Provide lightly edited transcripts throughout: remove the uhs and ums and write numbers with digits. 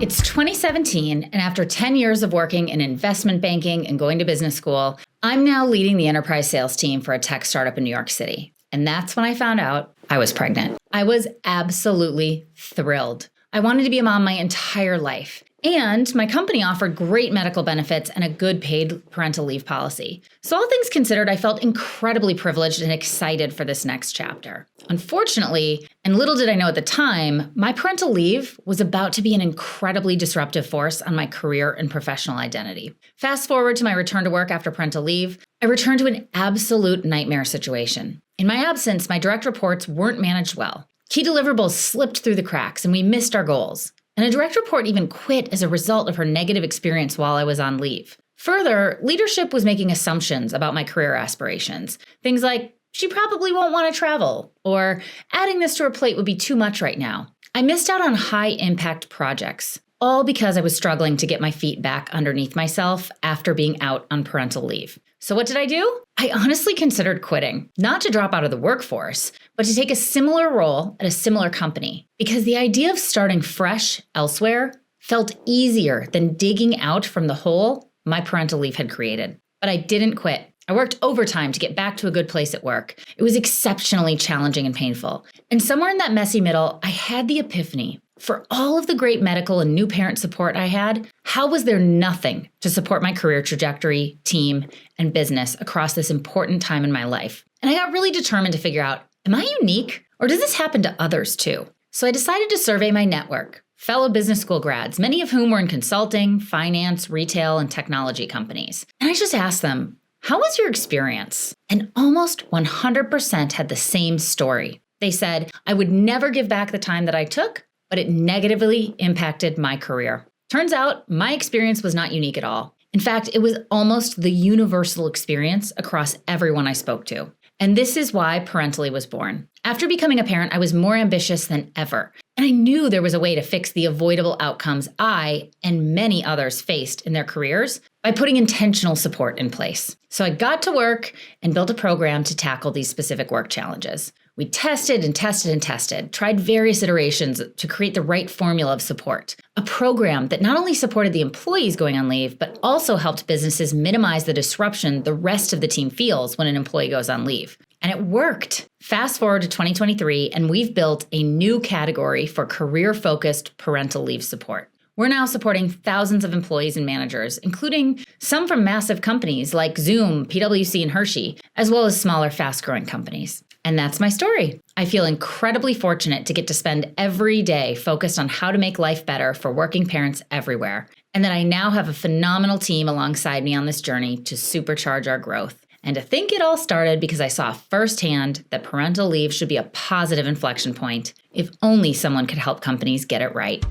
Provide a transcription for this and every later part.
It's 2017, and after 10 years of working in investment banking and going to business school, I'm now leading the enterprise sales team for a tech startup in New York City. And that's when I found out I was pregnant. I was absolutely thrilled. I wanted to be a mom my entire life. And my company offered great medical benefits and a good paid parental leave policy. So all things considered, I felt incredibly privileged and excited for this next chapter. Unfortunately, and little did I know at the time, my parental leave was about to be an incredibly disruptive force on my career and professional identity. Fast forward to my return to work after parental leave, I returned to an absolute nightmare situation. In my absence, my direct reports weren't managed well. Key deliverables slipped through the cracks and we missed our goals. And a direct report even quit as a result of her negative experience while I was on leave. Further, leadership was making assumptions about my career aspirations. Things like, she probably won't want to travel, or adding this to her plate would be too much right now. I missed out on high-impact projects, all because I was struggling to get my feet back underneath myself after being out on parental leave. So what did I do? I honestly considered quitting, not to drop out of the workforce, but to take a similar role at a similar company, because the idea of starting fresh elsewhere felt easier than digging out from the hole my parental leave had created. But I didn't quit. I worked overtime to get back to a good place at work. It was exceptionally challenging and painful. And somewhere in that messy middle, I had the epiphany. For all of the great medical and new parent support I had, how was there nothing to support my career trajectory, team, and business across this important time in my life? And I got really determined to figure out, am I unique, or does this happen to others too? So I decided to survey my network, fellow business school grads, many of whom were in consulting, finance, retail, and technology companies. And I just asked them, how was your experience? And almost 100% had the same story. They said, I would never give back the time that I took, but it negatively impacted my career. Turns out, my experience was not unique at all. In fact, it was almost the universal experience across everyone I spoke to. And this is why Parentaly was born. After becoming a parent, I was more ambitious than ever. And I knew there was a way to fix the avoidable outcomes I and many others faced in their careers by putting intentional support in place. So I got to work and built a program to tackle these specific work challenges. We tested and tested and tested, tried various iterations to create the right formula of support. A program that not only supported the employees going on leave, but also helped businesses minimize the disruption the rest of the team feels when an employee goes on leave. And it worked. Fast forward to 2023, and we've built a new category for career-focused parental leave support. We're now supporting thousands of employees and managers, including some from massive companies like Zoom, PwC, and Hershey, as well as smaller, fast-growing companies. And that's my story. I feel incredibly fortunate to get to spend every day focused on how to make life better for working parents everywhere, and that I now have a phenomenal team alongside me on this journey to supercharge our growth. And to think it all started because I saw firsthand that parental leave should be a positive inflection point, if only someone could help companies get it right.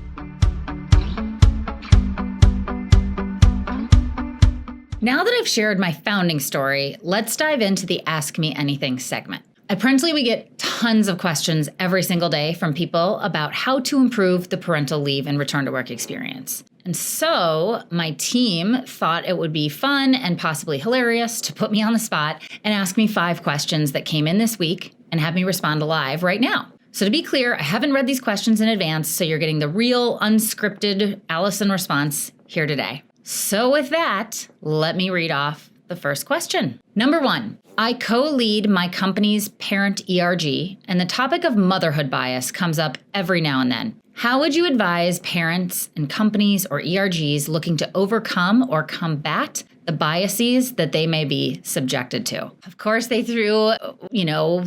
Now that I've shared my founding story, let's dive into the Ask Me Anything segment. At Parentaly, we get tons of questions every single day from people about how to improve the parental leave and return to work experience. And so my team thought it would be fun and possibly hilarious to put me on the spot and ask me 5 questions that came in this week and have me respond live right now. So to be clear, I haven't read these questions in advance, so you're getting the real unscripted Allison response here today. So with that, let me read off the first question. Number 1, I co-lead my company's parent ERG, and the topic of motherhood bias comes up every now and then. How would you advise parents and companies or ERGs looking to overcome or combat the biases that they may be subjected to? Of course, they threw,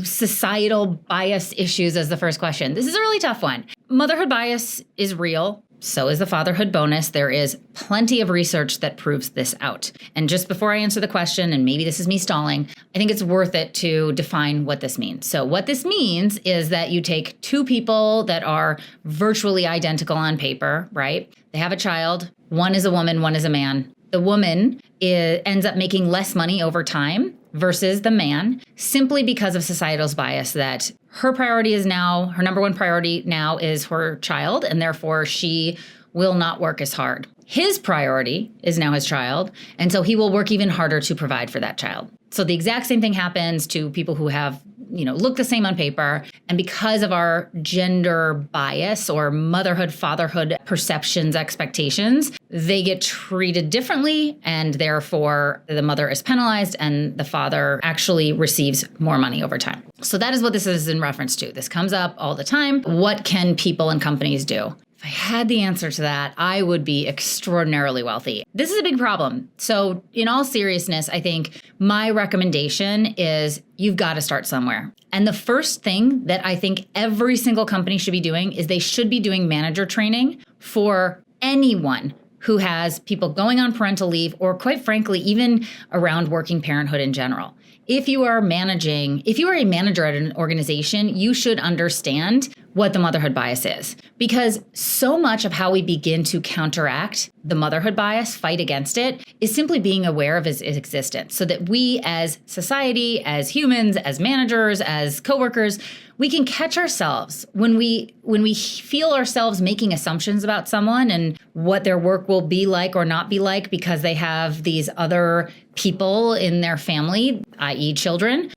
societal bias issues as the first question. This is a really tough one. Motherhood bias is real. So is the fatherhood bonus. There is plenty of research that proves this out. And just before I answer the question, and maybe this is me stalling, I think it's worth it to define what this means. So what this means is that you take 2 people that are virtually identical on paper, right? They have a child. One is a woman, one is a man. The woman ends up making less money over time versus the man, simply because of societal's bias that her number one priority now is her child, and therefore she will not work as hard. His priority is now his child, and so he will work even harder to provide for that child. So the exact same thing happens to people who have look the same on paper. And because of our gender bias or motherhood, fatherhood perceptions, expectations, they get treated differently. And therefore, the mother is penalized and the father actually receives more money over time. So that is what this is in reference to. This comes up all the time. What can people and companies do? If I had the answer to that, I would be extraordinarily wealthy. This is a big problem. So in all seriousness, I think my recommendation is you've got to start somewhere. And the first thing that I think every single company should be doing is they should be doing manager training for anyone who has people going on parental leave, or quite frankly, even around working parenthood in general. If you are a manager at an organization, you should understand what the motherhood bias is, because so much of how we begin to counteract the motherhood bias, fight against it, is simply being aware of its existence, so that we as society, as humans, as managers, as coworkers, we can catch ourselves when we feel ourselves making assumptions about someone and what their work will be like or not be like because they have these other people in their family, i.e. children.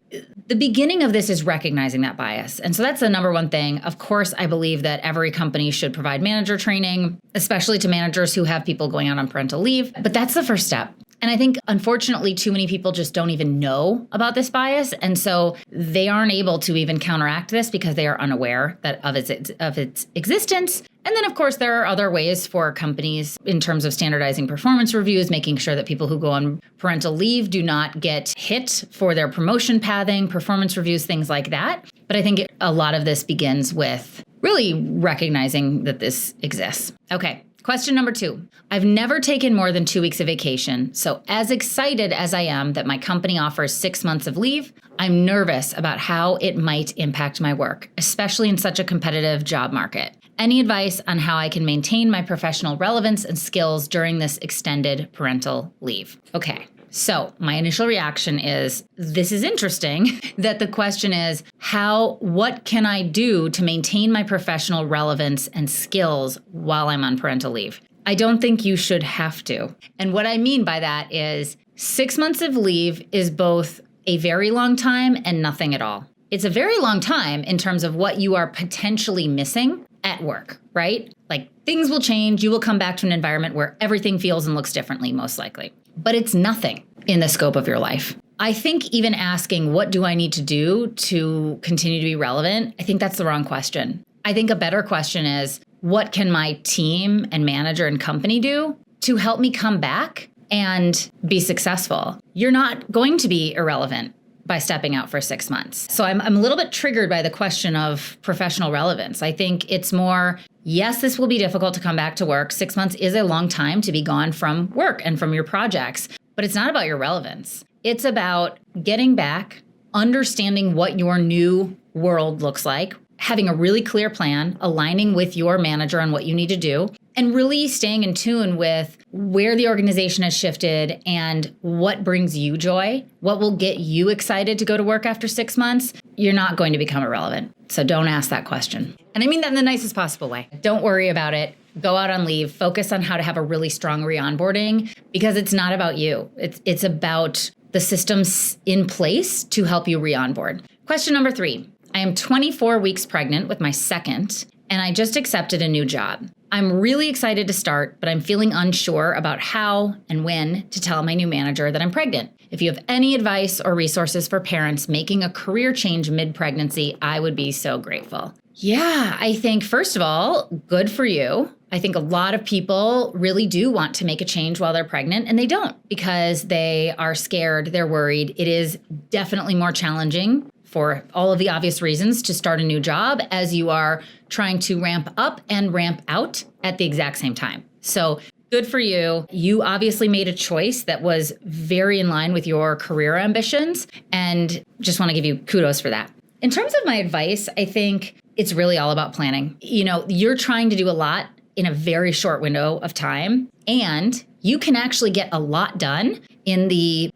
The beginning of this is recognizing that bias. And so that's the number one thing. Of course, I believe that every company should provide manager training, especially to managers who have people going out on parental leave. But that's the first step. And I think, unfortunately, too many people just don't even know about this bias. And so they aren't able to even counteract this because they are unaware of its existence. And then, of course, there are other ways for companies in terms of standardizing performance reviews, making sure that people who go on parental leave do not get hit for their promotion pathing, performance reviews, things like that. But I think a lot of this begins with really recognizing that this exists. Okay. Question number 2. I've never taken more than 2 weeks of vacation, so as excited as I am that my company offers 6 months of leave, I'm nervous about how it might impact my work, especially in such a competitive job market. Any advice on how I can maintain my professional relevance and skills during this extended parental leave? Okay. So my initial reaction is, this is interesting that the question is, what can I do to maintain my professional relevance and skills while I'm on parental leave? I don't think you should have to. And what I mean by that is 6 months of leave is both a very long time and nothing at all. It's a very long time in terms of what you are potentially missing at work, right? Like things will change. You will come back to an environment where everything feels and looks differently, most likely. But it's nothing in the scope of your life. I think even asking, what do I need to do to continue to be relevant? I think that's the wrong question. I think a better question is, what can my team and manager and company do to help me come back and be successful? You're not going to be irrelevant by stepping out for 6 months. So I'm a little bit triggered by the question of professional relevance. I think it's more, yes, this will be difficult to come back to work. 6 months is a long time to be gone from work and from your projects, but it's not about your relevance. It's about getting back, understanding what your new world looks like, having a really clear plan, aligning with your manager on what you need to do, and really staying in tune with where the organization has shifted and what brings you joy, what will get you excited to go to work after 6 months. You're not going to become irrelevant. So don't ask that question. And I mean that in the nicest possible way. Don't worry about it. Go out on leave. Focus on how to have a really strong re-onboarding, because it's not about you. It's about the systems in place to help you re-onboard. Question number 3. I am 24 weeks pregnant with my second, and I just accepted a new job. I'm really excited to start, but I'm feeling unsure about how and when to tell my new manager that I'm pregnant. If you have any advice or resources for parents making a career change mid-pregnancy, I would be so grateful. Yeah, I think, first of all, good for you. I think a lot of people really do want to make a change while they're pregnant, and they don't because they are scared, they're worried. It is definitely more challenging for all of the obvious reasons to start a new job as you are trying to ramp up and ramp out at the exact same time. So good for you. You obviously made a choice that was very in line with your career ambitions, and just want to give you kudos for that. In terms of my advice, I think it's really all about planning. You're trying to do a lot in a very short window of time, and you can actually get a lot done in the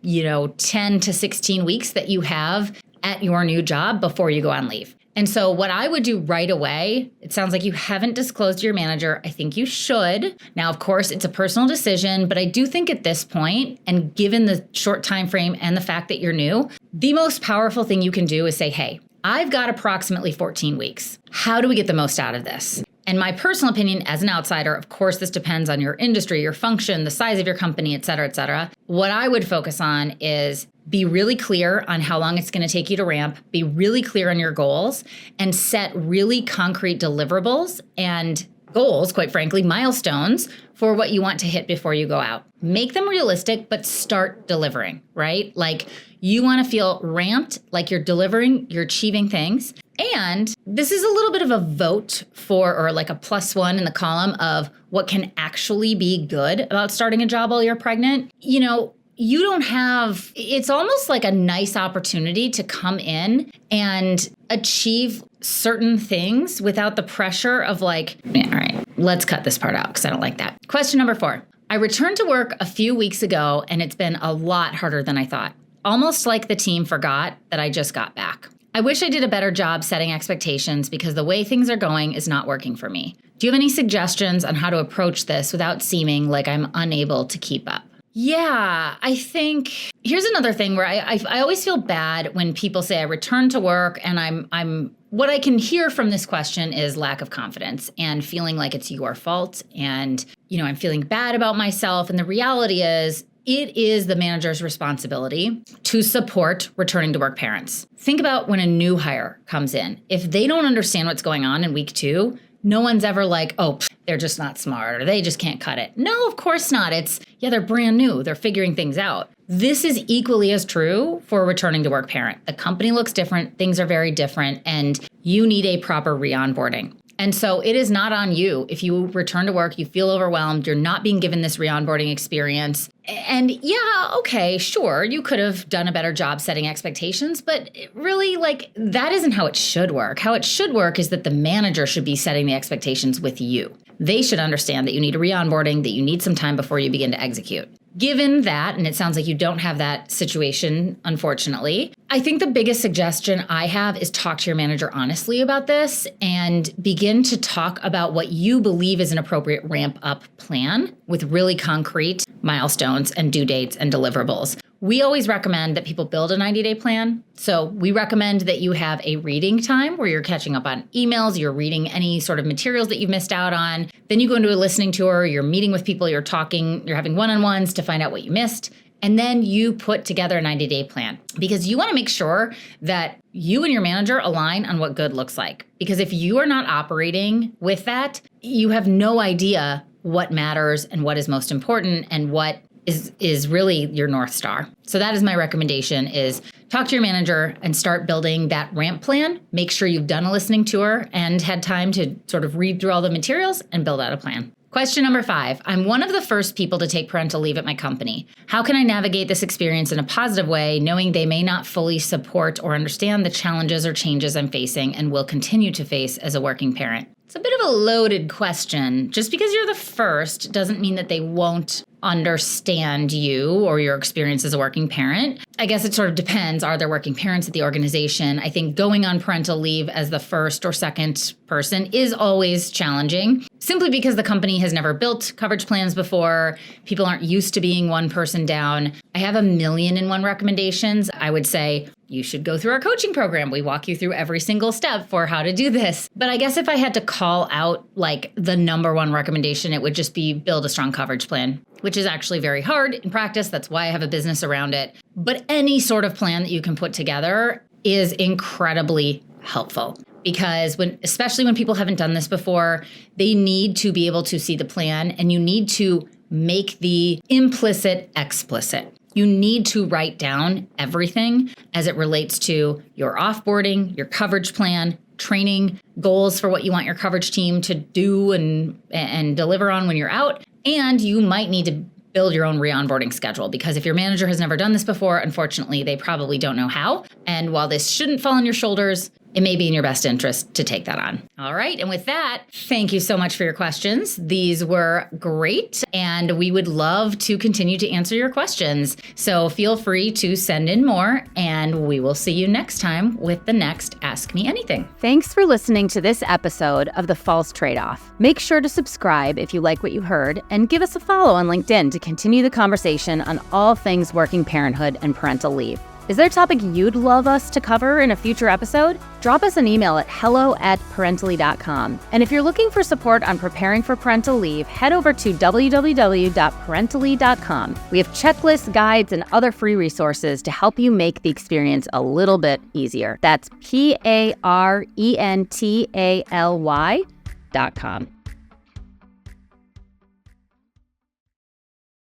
10 to 16 weeks that you have at your new job before you go on leave. And so what I would do right away, it sounds like you haven't disclosed to your manager. I think you should. Now, of course, it's a personal decision, but I do think at this point, and given the short time frame and the fact that you're new, The most powerful thing you can do is say, hey, I've got approximately 14 weeks. How do we get the most out of this? And my personal opinion as an outsider, of course, this depends on your industry, your function, the size of your company, et cetera, et cetera. What I would focus on is be really clear on how long it's going to take you to ramp, be really clear on your goals, and set really concrete deliverables and goals, quite frankly, milestones for what you want to hit before you go out. Make them realistic, but start delivering, right? Like you want to feel ramped, like you're delivering, you're achieving things. And this is a little bit of a vote for, or like a +1 in the column of what can actually be good about starting a job while you're pregnant. You know, you don't have, it's almost like a nice opportunity to come in and achieve certain things without the pressure of like, yeah, all right, let's cut this part out because I don't like that. Question number 4. I returned to work a few weeks ago and it's been a lot harder than I thought. Almost like the team forgot that I just got back. I wish I did a better job setting expectations because the way things are going is not working for me. Do you have any suggestions on how to approach this without seeming like I'm unable to keep up? Yeah, I think here's another thing where I always feel bad when people say I return to work and I'm what I can hear from this question is lack of confidence and feeling like it's your fault. And, you know, I'm feeling bad about myself. And the reality is it is the manager's responsibility to support returning to work parents. Think about when a new hire comes in. If they don't understand what's going on in week 2, no one's ever like, oh, they're just not smart or they just can't cut it. No, of course not. It's, yeah, they're brand new. They're figuring things out. This is equally as true for a returning to work parent. The company looks different. Things are very different. And you need a proper re-onboarding. And so it is not on you. If you return to work, you feel overwhelmed, you're not being given this re-onboarding experience. And yeah, okay, sure, you could have done a better job setting expectations, but really, like, that isn't how it should work. How it should work is that the manager should be setting the expectations with you. They should understand that you need a re-onboarding, that you need some time before you begin to execute. Given that, and it sounds like you don't have that situation, unfortunately, I think the biggest suggestion I have is talk to your manager honestly about this and begin to talk about what you believe is an appropriate ramp up plan with really concrete milestones and due dates and deliverables. We always recommend that people build a 90-day plan. So we recommend that you have a reading time where you're catching up on emails, you're reading any sort of materials that you've missed out on. Then you go into a listening tour, you're meeting with people, you're talking, you're having one-on-ones to find out what you missed. And then you put together a 90-day plan because you want to make sure that you and your manager align on what good looks like. Because if you are not operating with that, you have no idea what matters and what is most important and what is really your North Star. So that is my recommendation is talk to your manager and start building that ramp plan. Make sure you've done a listening tour and had time to sort of read through all the materials and build out a plan. Question number 5. I'm one of the first people to take parental leave at my company. How can I navigate this experience in a positive way, knowing they may not fully support or understand the challenges or changes I'm facing and will continue to face as a working parent? It's a bit of a loaded question. Just because you're the first doesn't mean that they won't understand you or your experience as a working parent. I guess it sort of depends. Are there working parents at the organization? I think going on parental leave as the first or second person is always challenging, simply because the company has never built coverage plans before. People aren't used to being one person down. I have 1,000,001 recommendations. I would say you should go through our coaching program. We walk you through every single step for how to do this. But I guess if I had to call out like the number 1 recommendation, it would just be build a strong coverage plan, which is actually very hard in practice. That's why I have a business around it. But any sort of plan that you can put together is incredibly helpful. Because especially when people haven't done this before, they need to be able to see the plan and you need to make the implicit explicit. You need to write down everything as it relates to your offboarding, your coverage plan, training, goals for what you want your coverage team to do and deliver on when you're out. And you might need to build your own re-onboarding schedule because if your manager has never done this before, unfortunately, they probably don't know how. And while this shouldn't fall on your shoulders, it may be in your best interest to take that on. All right. And with that, thank you so much for your questions. These were great. And we would love to continue to answer your questions. So feel free to send in more and we will see you next time with the next Ask Me Anything. Thanks for listening to this episode of The False Tradeoff. Make sure to subscribe if you like what you heard and give us a follow on LinkedIn to continue the conversation on all things working parenthood and parental leave. Is there a topic you'd love us to cover in a future episode? Drop us an email at hello@parentaly.com. And if you're looking for support on preparing for parental leave, head over to www.parentaly.com. We have checklists, guides, and other free resources to help you make the experience a little bit easier. That's PARENTALY.com.